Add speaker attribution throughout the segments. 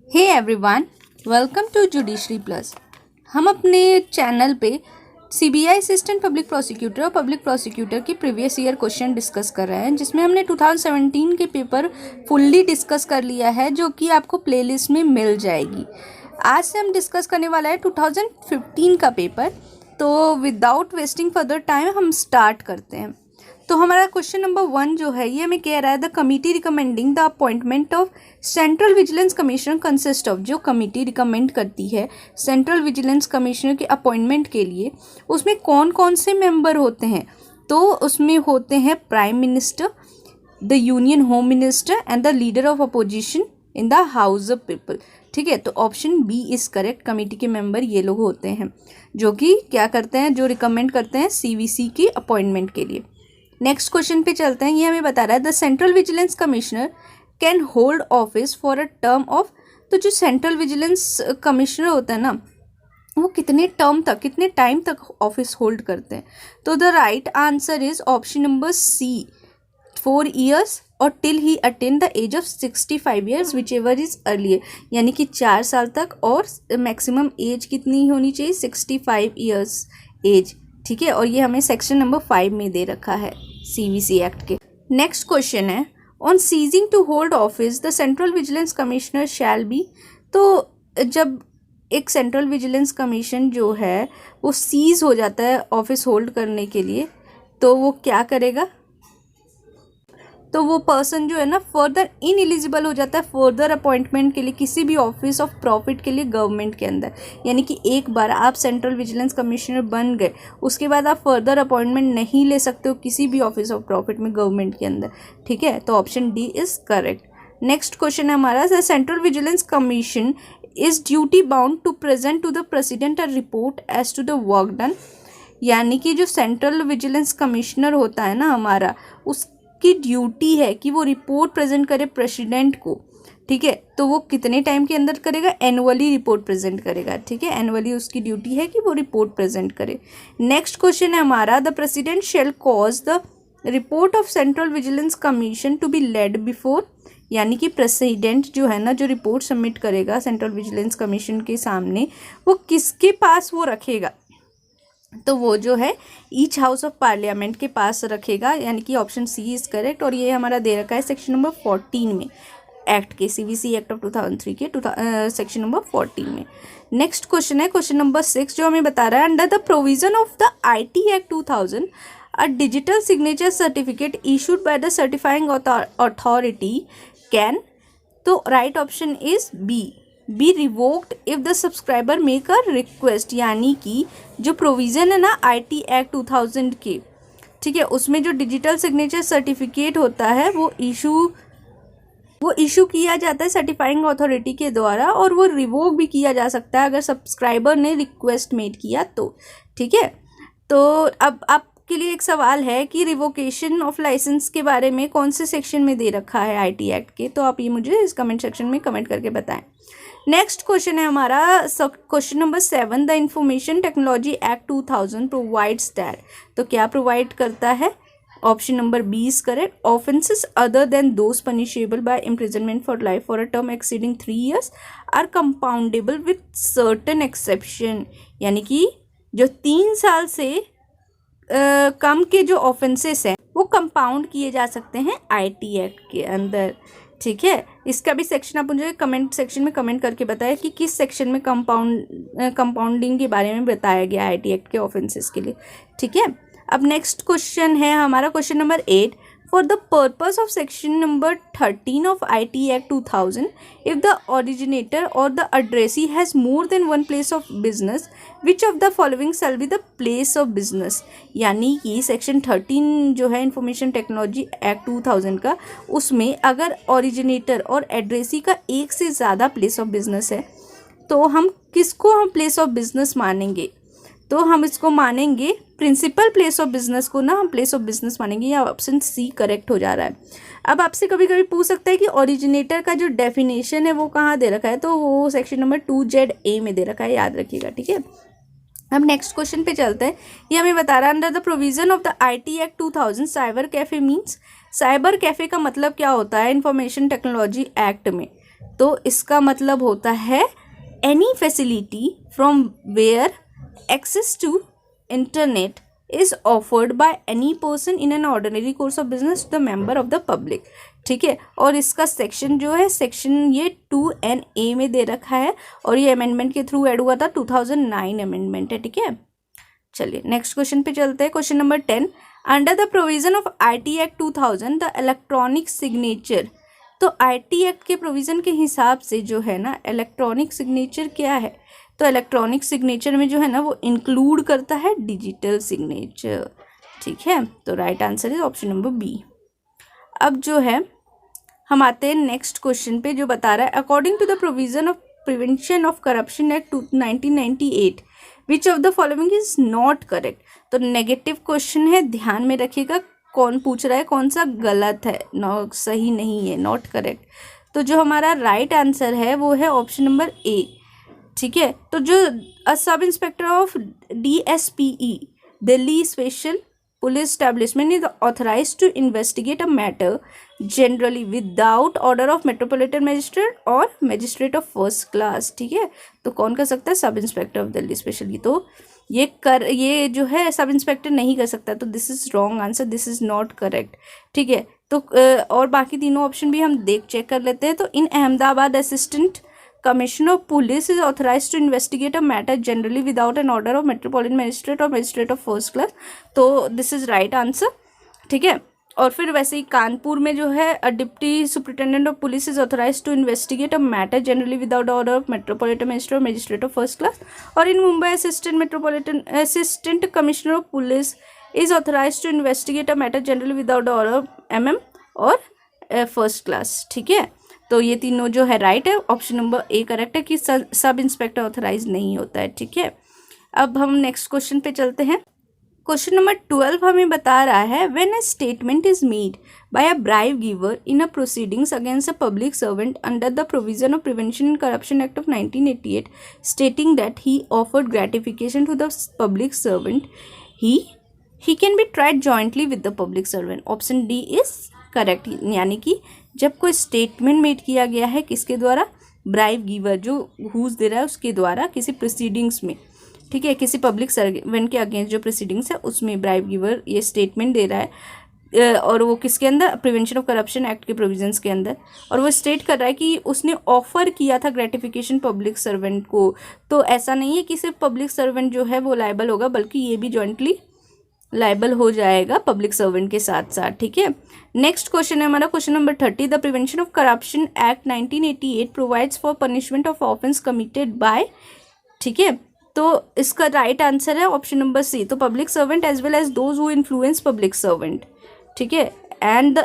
Speaker 1: Hey everyone, welcome to judiciary plus. हम अपने channel पे CBI असिस्टेंट पब्लिक प्रोसिक्यूटर और पब्लिक प्रोसिक्यूटर की प्रीवियस ईयर क्वेश्चन डिस्कस कर रहे हैं, जिसमें हमने 2017 के पेपर फुल्ली डिस्कस कर लिया है, जो कि आपको प्लेलिस्ट में मिल जाएगी। आज से हम डिस्कस करने वाला है 2015 का पेपर। तो विदाउट वेस्टिंग फर्दर टाइम हम स्टार्ट करते हैं। तो हमारा क्वेश्चन नंबर 1 जो है ये हमें कह रहा है the committee recommending the appointment of central vigilance commissioner consist of. जो कमिटी रिकमेंड करती है सेंट्रल विजिलेंस कमिश्नर के अपॉइंटमेंट के लिए, उसमें कौन कौन से मेंबर होते हैं? तो उसमें होते हैं prime minister, the union home minister and the leader of opposition in the house of people. ठीक है, तो option B is correct. Committee के मेंबर ये लोग होते हैं जो कि क्या करते हैं, जो रिकमेंड करते हैं CVC की अपॉइंटमेंट के लिए। नेक्स्ट क्वेश्चन पे चलते हैं। ये हमें बता रहा है the central vigilance commissioner can hold office for a term of. तो जो सेंट्रल विजिलेंस कमिश्नर होता है ना, वो कितने टर्म तक, कितने टाइम तक ऑफिस होल्ड करते हैं? तो the right answer is option number C, 4 years और till he attain the age of 65 years whichever is earlier. यानी कि 4 साल तक, और मैक्सिमम एज कितनी होनी चाहिए? 65 years एज। ठीक है, और ये हमें सेक्शन नंबर 5 में दे रखा है CVC एक्ट के। नेक्स्ट क्वेश्चन है on ceasing to hold office the central vigilance commissioner shall be. तो जब एक सेंट्रल विजिलेंस कमीशन जो है वो सीज हो जाता है ऑफिस होल्ड करने के लिए, तो वो क्या करेगा? तो वो पर्सन जो है ना फर्दर इनएलिजिबल हो जाता है फर्दर अपॉइंटमेंट के लिए किसी भी ऑफिस ऑफ प्रॉफिट के लिए गवर्नमेंट के अंदर। यानी कि एक बार आप सेंट्रल विजिलेंस कमिश्नर बन गए, उसके बाद आप फर्दर अपॉइंटमेंट नहीं ले सकते हो किसी भी ऑफिस ऑफ प्रॉफिट में गवर्नमेंट के अंदर। ठीक है, तो option D is correct. Next question है हमारा the central vigilance commission is duty bound to present to the president a report as to the work done. यानी कि जो सेंट्रल विजिलेंस कमिश्नर होता है ना हमारा, उसकी ड्यूटी है कि वो रिपोर्ट प्रेजेंट करे प्रेसिडेंट को। ठीक है, तो वो कितने टाइम के अंदर करेगा? एनुअली रिपोर्ट प्रेजेंट करेगा। ठीक है, एनुअली उसकी ड्यूटी है कि वो रिपोर्ट प्रेजेंट करे। नेक्स्ट क्वेश्चन है हमारा the president shall cause the report of central vigilance commission to be laid before. यानी कि प्रेसिडेंट जो है ना, जो रिपोर्ट सबमिट करेगा सेंट्रल विजिलेंस कमीशन के सामने, वो किसके पास वो रखेगा? तो वो जो है ईच हाउस ऑफ पार्लियामेंट के पास रखेगा। यानी कि ऑप्शन सी इज करेक्ट, और ये हमारा दे रखा है सेक्शन नंबर 14 में एक्ट के, CVC एक्ट ऑफ 2003 के सेक्शन नंबर 14 में। नेक्स्ट क्वेश्चन है क्वेश्चन नंबर 6, जो हमें बता रहा है under the provision of the IT act 2000 a digital signature certificate issued by the certifying authority can. तो right option is B revoked if the subscriber make a request. यानी कि जो प्रोविज़न है ना IT एक्ट 2000 के, ठीक है, उसमें जो डिजिटल सिग्नेचर सर्टिफिकेट होता है वो इशू किया जाता है सर्टिफाइंग अथॉरिटी के द्वारा, और वो रिवोक भी किया जा सकता है अगर सब्सक्राइबर ने रिक्वेस्ट मेड किया तो। ठीक है, तो अब आपके लिए एक सवाल है कि रिवोकेशन ऑफ लाइसेंस के बारे में कौन से सेक्शन में दे रखा है IT एक्ट के? तो आप ये मुझे इस कमेंट सेक्शन में कमेंट करके बताएं। नेक्स्ट क्वेश्चन है हमारा question number 7 the information technology act 2000 provides that. तो क्या प्रोवाइड करता है? Option number B is correct. Offences other than those punishable by imprisonment for life for a term exceeding 3 years are compoundable with certain exception. यानी कि जो 3 साल से कम के जो ऑफेंसेस हैं वो कंपाउंड किए जा सकते हैं IT एक्ट के अंदर। ठीक है, इसका भी सेक्शन आप मुझे कमेंट सेक्शन में कमेंट करके बताएं कि किस सेक्शन में कंपाउंडिंग के बारे में बताया गया IT एक्ट के ऑफेंसेस के लिए। ठीक है, अब नेक्स्ट क्वेश्चन है हमारा question number 8 for the purpose of section number 13 of IT act 2000 if the originator or the addressee has more than one place of business which of the following shall be the place of business. यानी कि section 13 जो है information technology act 2000 का, उसमें अगर originator और addressee का एक से ज़्यादा प्लेस ऑफ बिजनेस है, तो हम किसको हम प्लेस ऑफ बिजनेस मानेंगे? तो हम इसको मानेंगे प्रिंसिपल प्लेस ऑफ बिजनेस को ना हम प्लेस ऑफ बिजनेस मानेंगे। या ऑप्शन सी करेक्ट हो जा रहा है। अब आपसे कभी कभी पूछ सकता है कि ओरिजिनेटर का जो डेफिनेशन है वो कहाँ दे रखा है? तो वो सेक्शन नंबर 2ZA में दे रखा है, याद रखिएगा। ठीक है, अब नेक्स्ट क्वेश्चन पे चलते हैं। ये हमें बता रहा है under the provision of the IT act 2000 cyber cafe means. Cyber cafe का मतलब क्या होता है इंफॉर्मेशन टेक्नोलॉजी एक्ट में? तो इसका मतलब होता है any facility from where access to internet is offered by any person in an ordinary course of business the member of the public. ठीक है, और इसका सेक्शन जो है सेक्शन ये 2NA में दे रखा है और ये अमेंडमेंट के थ्रू ऐड हुआ था, 2009 अमेंडमेंट है। ठीक है, चलिए नेक्स्ट क्वेश्चन पे चलते हैं। Question number 10, under the provision of IT act 2000 the electronic signature. तो IT एक्ट के प्रोविजन के हिसाब से जो है ना इलेक्ट्रॉनिक सिग्नेचर क्या है, तो इलेक्ट्रॉनिक सिग्नेचर में जो है ना वो इंक्लूड करता है डिजिटल सिग्नेचर। ठीक है, तो right answer is option number B. अब जो है हम आते हैं नेक्स्ट क्वेश्चन पे जो बता रहा है according to the provision of prevention of corruption act 1998 which of the following is not correct. तो नेगेटिव क्वेश्चन है, ध्यान में रखिएगा कौन पूछ रहा है, कौन सा गलत है, सही नहीं है, नॉट करेक्ट। तो जो हमारा राइट आंसर है वो है ऑप्शन नंबर ए। ठीक है, तो जो sub inspector of DSPE Delhi special police establishment is authorized to investigate a matter generally without order of metropolitan magistrate or magistrate of first class. ठीक है, तो कौन कर सकता है, sub inspector of Delhi special. तो ये जो है सब इंस्पेक्टर नहीं कर सकता, तो this is wrong answer, this is not correct. ठीक है, तो और बाकी तीनों ऑप्शन भी हम चेक कर लेते हैं। तो in Ahmedabad assistant commissioner of police is authorized to investigate a matter generally without an order of metropolitan magistrate or magistrate of first class, तो दिस इज राइट आंसर। ठीक है, और फिर वैसे ही कानपुर में जो है deputy superintendent of police is authorized to investigate a matter generally without order of metropolitan magistrate or magistrate of first class. और in Mumbai assistant commissioner of police is authorized to investigate a matter generally without order of MM or first class. ठीक है, तो ये तीनों जो है right है, option number A correct है कि सब इंस्पेक्टर ऑथराइज नहीं होता है। ठीक है, अब हम नेक्स्ट क्वेश्चन पे चलते हैं। क्वेश्चन नंबर 12 हमें बता रहा है when a statement is made by a bribe giver in a proceedings against a public servant under the provision of prevention and corruption act of 1988 stating that he offered gratification to the public servant he can be tried jointly with the public servant। Option D is correct, यानी कि जब कोई statement made किया गया है किसके द्वारा, bribe giver जो घूस दे रहा है उसके द्वारा किसी प्रोसीडिंग्स में। ठीक है, किसी पब्लिक सर्वेंट के अगेंस्ट जो प्रोसीडिंग्स है उसमें ब्राइब गिवर ये स्टेटमेंट दे रहा है और वो किसके अंदर, प्रिवेंशन ऑफ करप्शन एक्ट के प्रोविजंस के अंदर, और वो स्टेट कर रहा है कि उसने ऑफर किया था ग्रेटिफिकेशन पब्लिक सर्वेंट को। तो ऐसा नहीं है कि सिर्फ पब्लिक सर्वेंट जो है वो लायबल होगा, बल्कि ये भी जॉइंटली लायबल हो जाएगा पब्लिक सर्वेंट के साथ साथ। ठीक है, नेक्स्ट क्वेश्चन है हमारा question number 30, the prevention of corruption act 1988 provides for punishment of offence committed by. ठीक है, तो इसका राइट आंसर है ऑप्शन नंबर सी, तो public servant as well as those who influence public servant. ठीक है, and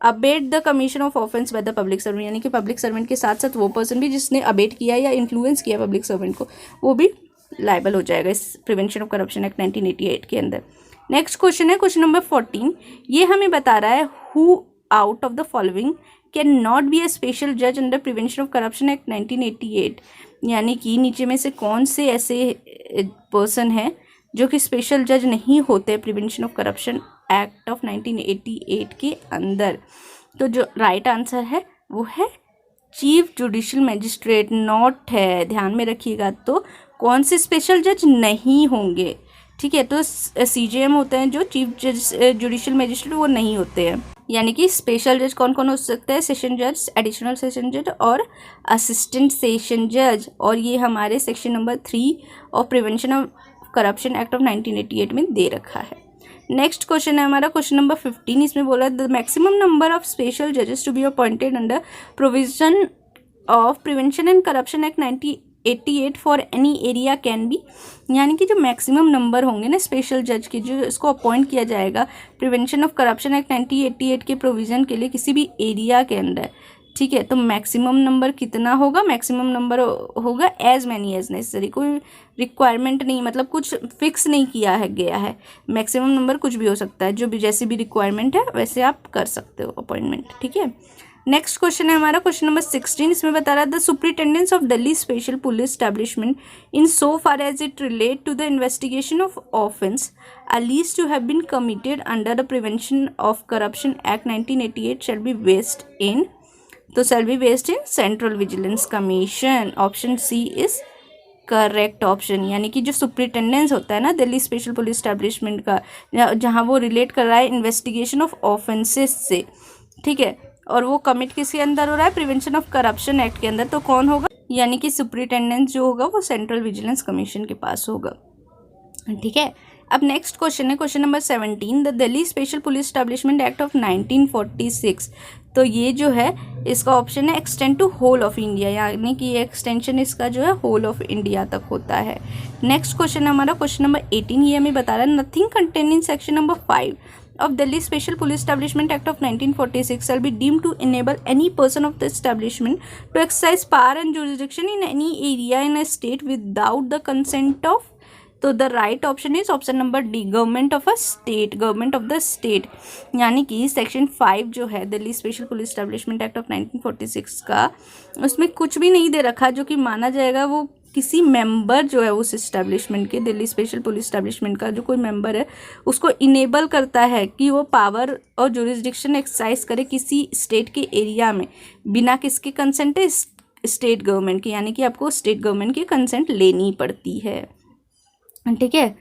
Speaker 1: abet the commission of offence by the public servant, यानी कि पब्लिक सर्वेंट के साथ साथ वो पर्सन भी जिसने अबेट किया या इन्फ्लुएंस किया पब्लिक सर्वेंट को, वो भी लायबल हो जाएगा इस प्रिवेंशन ऑफ करप्शन एक्ट 1988 के अंदर। नेक्स्ट क्वेश्चन है क्वेश्चन नंबर 14, ये हमें बता रहा है who out of the following can not be a special जज under prevention of corruption act 1988, यानी कि नीचे में से कौन से ऐसे पर्सन है जो कि स्पेशल जज नहीं होते prevention of corruption act of 1988 के अंदर। तो जो राइट आंसर है वो है चीफ जुडिशियल मजिस्ट्रेट, नॉट है, ध्यान में रखिएगा। तो कौन से स्पेशल जज नहीं होंगे, ठीक है, तो CJM होते हैं जो चीफ जुडिशियल मजिस्ट्रेट, वो नहीं होते हैं। यानी कि स्पेशल जज कौन कौन हो सकता है, सेशन जज, एडिशनल सेशन जज और असिस्टेंट सेशन जज, और ये हमारे section number 3 of prevention of corruption act of 1988 में दे रखा है। नेक्स्ट क्वेश्चन है हमारा क्वेश्चन नंबर 15, इसमें बोला the maximum number of special जजेस to be appointed under provision of prevention and corruption act 1988 for any area can be, यानी कि जो मैक्सिमम नंबर होंगे ना स्पेशल जज के, जो इसको अपॉइंट किया जाएगा प्रिवेंशन ऑफ करप्शन एक्ट 1988 के प्रोविज़न के लिए किसी भी एरिया के अंदर। ठीक है, तो मैक्सिमम नंबर कितना होगा, मैक्सिमम नंबर होगा एज मैनी एज नेसेसरी, कोई रिक्वायरमेंट नहीं, मतलब कुछ फिक्स नहीं किया है गया है, मैक्सिमम नंबर कुछ भी हो सकता है, जो भी जैसी भी रिक्वायरमेंट है वैसे आप कर सकते हो अपॉइंटमेंट। ठीक है, नेक्स्ट क्वेश्चन है हमारा क्वेश्चन नंबर 16, इसमें बता रहा है the superintendence of Delhi special police establishment in so far as it relate to the investigation of offence alleged to have been committed under the prevention of corruption act 1988 shall be vested in तो shall be vested in central vigilance commission. Option C is correct option. यानी कि जो सुप्रिटेंडेंस होता है ना Delhi special police establishment का, जहाँ वो रिलेट कर रहा है इन्वेस्टिगेशन ऑफ ऑफेंसेस से, ठीक है, और वो कमिट किसके अंदर हो रहा है, प्रिवेंशन ऑफ करप्शन एक्ट के अंदर, तो कौन होगा, यानी कि सुप्रिटेंडेंस जो होगा वो सेंट्रल विजिलेंस कमीशन के पास होगा। ठीक है, अब नेक्स्ट क्वेश्चन है question number 17, the Delhi special police establishment act of 1946। तो ये जो है इसका ऑप्शन है extend to whole of India, यानी कि ये एक्सटेंशन इसका जो है होल ऑफ इंडिया तक होता है। नेक्स्ट क्वेश्चन है हमारा क्वेश्चन नंबर 18, ये हमें बता रहा है nothing contain in section number 5 of Delhi Special Police Establishment Act of 1946 shall be deemed to enable any person of the establishment to exercise power and jurisdiction in any area in a state without the consent of, तो the right option is option number D, government of a state, government of the state. यानी कि section 5 जो है Delhi special police establishment act of 1946 का, उसमें कुछ भी नहीं दे रखा जो कि माना जाएगा वो किसी मेंबर जो है उस इस्टेब्लिशमेंट के, दिल्ली स्पेशल पुलिस एस्टैब्लिशमेंट का जो कोई मेंबर है उसको इनेबल करता है कि वो पावर और जुरिस्डिक्शन एक्सरसाइज करे किसी स्टेट के एरिया में बिना किसके कंसेंट है, स्टेट गवर्नमेंट की, यानी कि आपको स्टेट गवर्नमेंट की कंसेंट लेनी पड़ती है। ठीक है,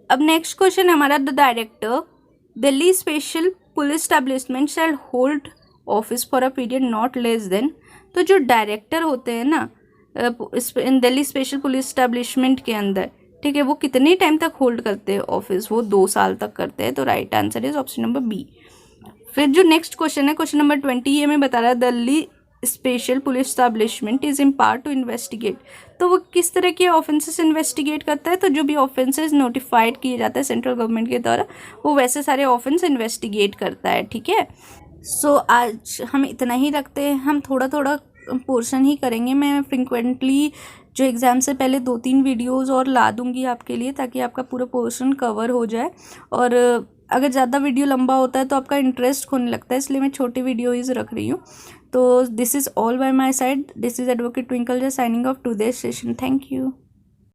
Speaker 1: अब नेक्स्ट क्वेश्चन हमारा, the director Delhi special police establishment shall hold office for a period not less than, तो जो डायरेक्टर होते हैं ना दिल्ली स्पेशल पुलिस एस्टैब्लिशमेंट के अंदर, ठीक है, वो कितने टाइम तक होल्ड करते हैं ऑफिस, वो 2 साल तक करते हैं, तो right answer is option number B. फिर जो नेक्स्ट क्वेश्चन है क्वेश्चन नंबर 20, ये हमें बता रहा है Delhi special police establishment is empowered to investigate, तो वो किस तरह के ऑफेंसेस इन्वेस्टिगेट करता है, तो जो भी ऑफेंसेस नोटिफाइड किए जाते हैं सेंट्रल गवर्नमेंट के द्वारा वो वैसे सारे ऑफेंस इन्वेस्टिगेट करता है। ठीक है, सो आज हम इतना ही रखते हैं, हम थोड़ा थोड़ा पोर्शन ही करेंगे। मैं फ्रिक्वेंटली जो एग्ज़ाम से पहले 2-3 वीडियोस और ला दूंगी आपके लिए ताकि आपका पूरा पोर्शन कवर हो जाए, और अगर ज़्यादा वीडियो लंबा होता है तो आपका इंटरेस्ट खोने लगता है, इसलिए मैं छोटी वीडियोज़ रख रही हूँ। तो this is all by my side, this is advocate Twinkle just signing off today's session. Thank you.